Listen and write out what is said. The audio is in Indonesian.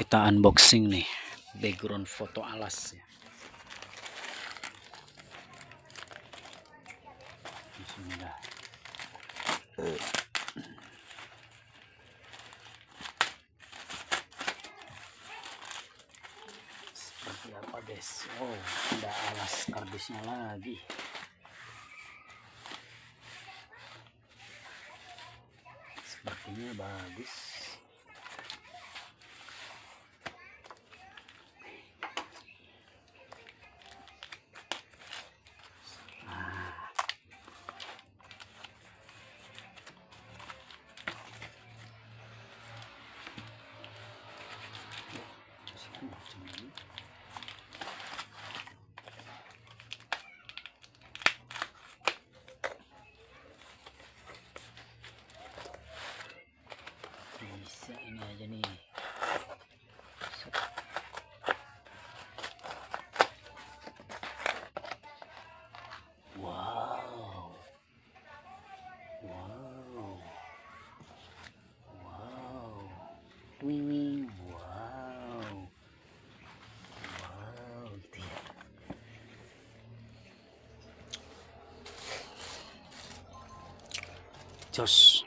kita unboxing nih background foto alas ya. Bismillah. Seperti apa guys? Oh, ada alas kardusnya lagi. Sepertinya bagus. Bisa ini aja nih. Wow. Wow. Wow. Wing. Wow. Wow, gitu ya. Jos.